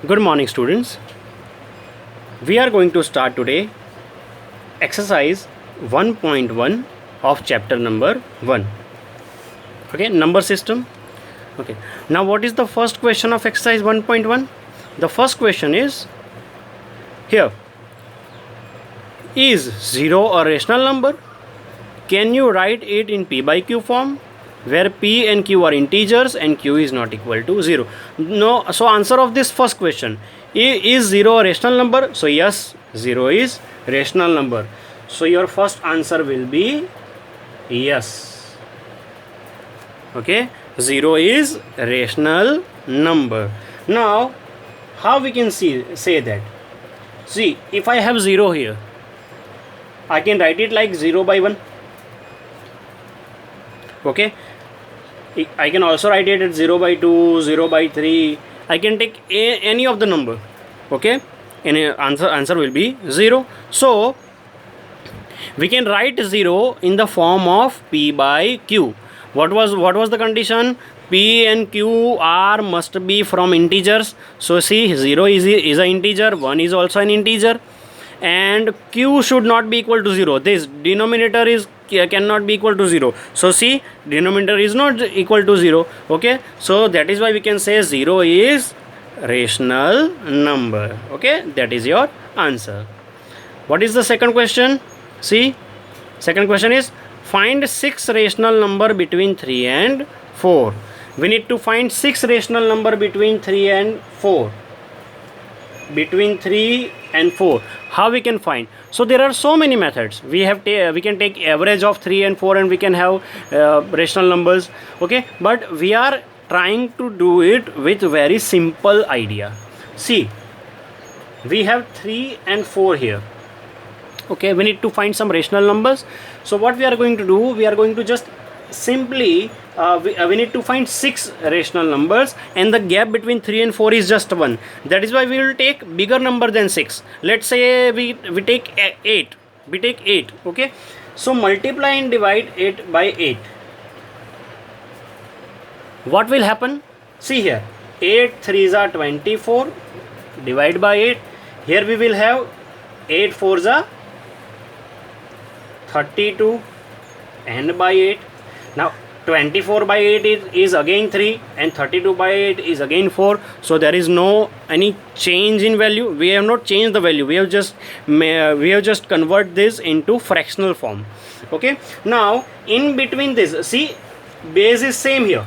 Good morning, students. We are going to start today exercise 1.1 of chapter number 1. Okay, number system. Okay, now what is the first question of exercise 1.1? The first question is here: is 0 a rational number? Can you write it in p by q form, where p and q are integers and q is not equal to 0? No. So answer of this first question: is 0 a rational number? So yes, 0 is rational number. So your first answer will be yes. Okay, 0 is rational number. Now how we can say that? See, if I have 0 here, I can write it like 0 by 1. Okay, I can also write it at 0 by 2, 0 by 3. I can take any of the number. Okay, and answer will be 0. So we can write 0 in the form of p by q. What was the condition? P and q are must be from integers. So see, 0 is an integer, 1 is also an integer, and q should not be equal to 0. This denominator is cannot be equal to 0. So see, denominator is not equal to 0. Okay, so that is why we can say 0 is rational number. Okay, that is your answer. What is the second question? See, second question is find 6 rational number between 3 and 4. We need to find 6 rational number between 3 and 4. Between 3 and 4, how we can find? So there are so many methods. We can take average of 3 and 4 and we can have rational numbers. Okay, but we are trying to do it with very simple idea. See, we have 3 and 4 here. Okay, we need to find some rational numbers. So what we are going to do, we are going to just simply we need to find 6 rational numbers, and the gap between 3 and 4 is just 1. That is why we will take bigger number than 6. Let's say we take 8. We take 8. Okay, so multiply and divide 8 by 8. What will happen? See here, 8 3s are 24, divide by 8. Here we will have 8 4s are 32, and by 8. Now 24 by 8 is again 3, and 32 by 8 is again 4. So there is no any change in value. We have not changed the value. We have just convert this into fractional form. Okay, now in between this, see, base is same here.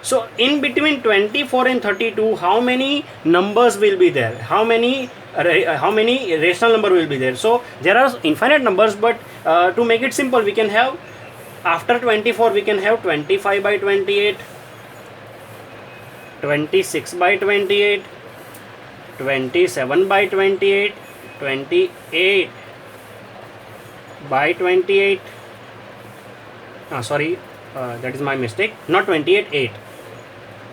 So in between 24 and 32, how many numbers will be there? How many rational number will be there? So there are infinite numbers, but to make it simple, we can have, after 24 we can have 25 by 28, 26 by 28, 27 by 28, 28 by 28. Sorry, that is my mistake. Not 28, 8.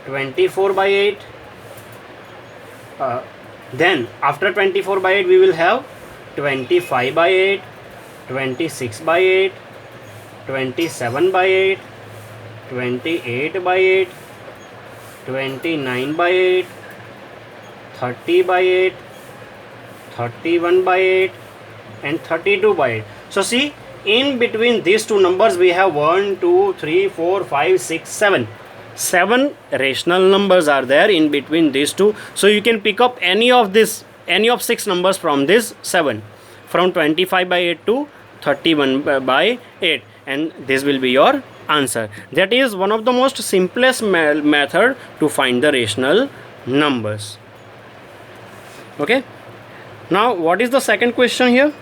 24 by 8. Then after 24 by 8 we will have 25 by 8, 26 by 8, 27 by 8, 28 by 8, 29 by 8, 30 by 8, 31 by 8, and 32 by 8. So see, in between these two numbers we have 1 2 3 4 5 6 7. 7 rational numbers are there in between these two. So you can pick up any of 6 numbers from this 7, from 25 by 8 to 31 by 8, and this will be your answer. That is one of the most simplest method to find the rational numbers. Okay, now what is the second question here?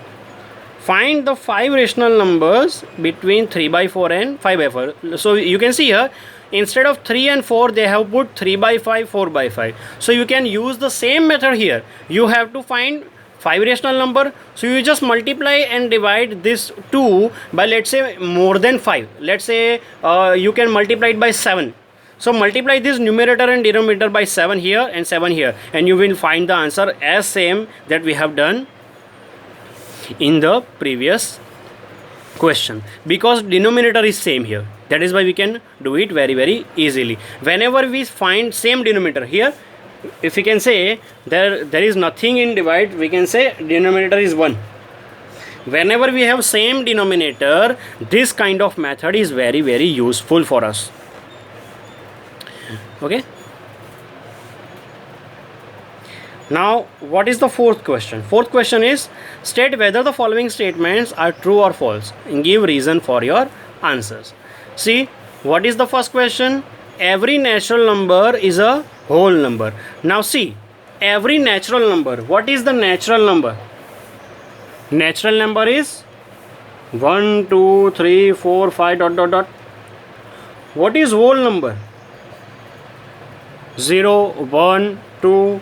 Find the 5 rational numbers between 3 by 4 and 5 by 4. So you can see here, instead of 3 and 4 they have put 3 by 5, 4 by 5. So you can use the same method here. You have to find 5 rational number. So you just multiply and divide this 2 by, let's say, more than 5. Let's say you can multiply it by 7. So multiply this numerator and denominator by 7 here and 7 here, and you will find the answer as same that we have done in the previous question, because denominator is same here. That is why we can do it very easily. Whenever we find same denominator here, if we can say there is nothing in divide, we can say denominator is 1. Whenever we have same denominator, this kind of method is very useful for us. Okay. Now what is the fourth question? Fourth question is, state whether the following statements are true or false and give reason for your answers. See, what is the first question? Every natural number is a whole number. Now see, every natural number, what is the natural number? Natural number is 1 2 3 4 5 dot dot dot. What is whole number? 0 1 2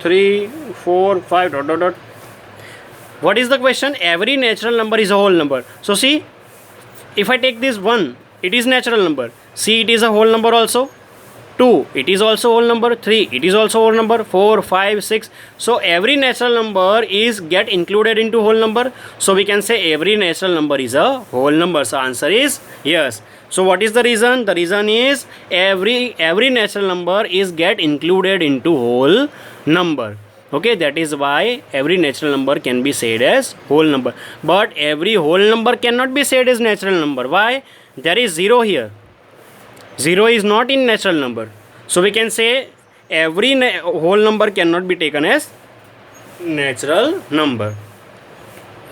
3 4 5 dot dot dot. What is the question? Every natural number is a whole number. So see, if I take this 1, it is natural number. See, it is a whole number also. 2, it is also whole number. 3, it is also whole number. 4 5 6. So every natural number is get included into whole number. So we can say every natural number is a whole number. So answer is yes. So what is the reason? The reason is every natural number is get included into whole number. Okay, that is why every natural number can be said as whole number. But every whole number cannot be said as natural number. Why? There is 0 here. 0 is not in natural number. So we can say every whole number cannot be taken as natural number.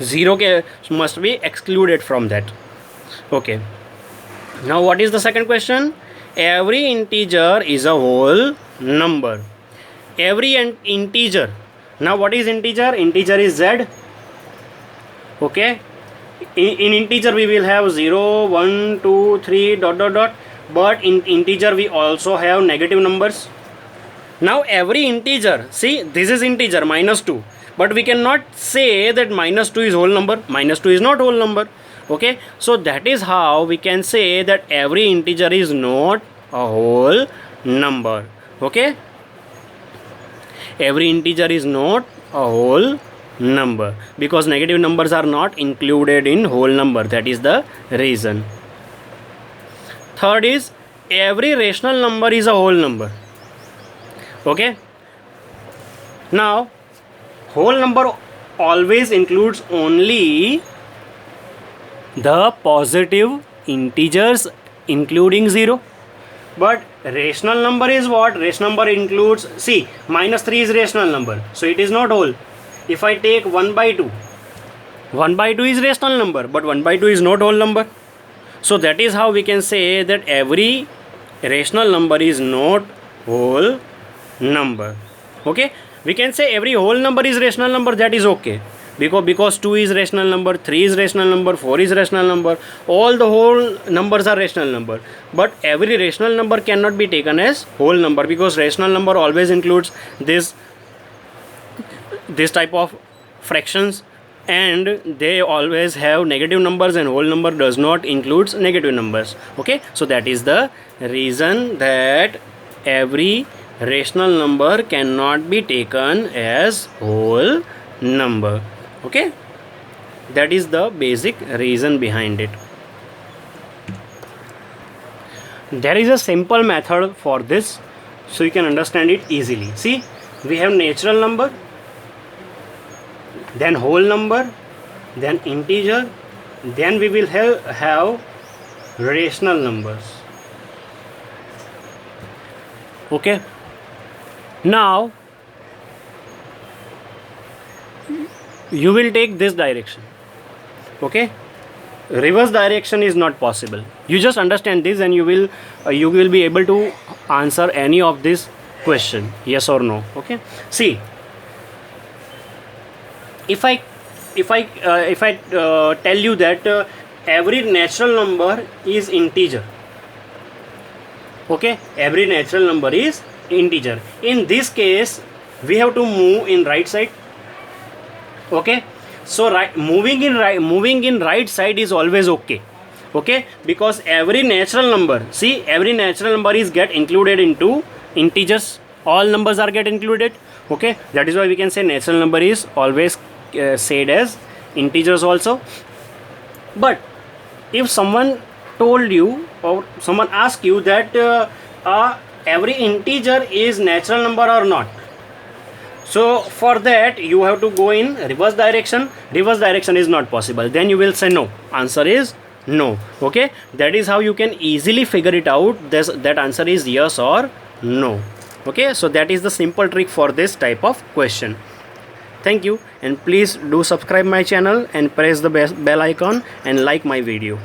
0 must be excluded from that. Okay. Now what is the second question? Every integer is a whole number. Every integer. Now what is integer? Integer is z. Okay. In integer we will have 0 1 2 3 dot dot dot. But in integer we also have negative numbers. Now every integer, see, this is integer -2, but we cannot say that -2 is whole number. -2 is not whole number. Okay, so that is how we can say that every integer is not a whole number. Okay, every integer is not a whole number because negative numbers are not included in whole number. That is the reason. Third is, every rational number is a whole number. Okay. Now, whole number always includes only the positive integers including 0. But rational number is what? Rational number includes, see, -3 is rational number. So it is not whole. If I take 1/2, 1/2 is rational number, but 1/2 is not whole number. So that is how we can say that every rational number is not whole number. Okay, we can say every whole number is rational number. That is okay, because 2 is rational number, 3 is rational number, 4 is rational number. All the whole numbers are rational number. But every rational number cannot be taken as whole number because rational number always includes this type of fractions, and they always have negative numbers, and whole number does not includes negative numbers. Okay, so that is the reason that every rational number cannot be taken as whole number. Okay, that is the basic reason behind it. There is a simple method for this, so you can understand it easily. See, we have natural number, then whole number, then integer, then we will have rational numbers. Okay, now you will take this direction. Okay, reverse direction is not possible. You just understand this and you will be able to answer any of this question, yes or no. Okay, see, if I tell you that every natural number is integer. Okay, every natural number is integer. In this case we have to move in right side. Okay, so moving in right side is always okay. Okay, because every natural number, see, every natural number is get included into integers. All numbers are get included. Okay, that is why we can say natural number is always said as integers also. But if someone told you or someone asked you that every integer is natural number or not? So for that you have to go in reverse direction. Reverse direction is not possible. Then you will say no. Answer is no. Okay, that is how you can easily figure it out. That answer is yes or no. Okay, so that is the simple trick for this type of question. Thank you, and please do subscribe my channel and press the bell icon and like my video.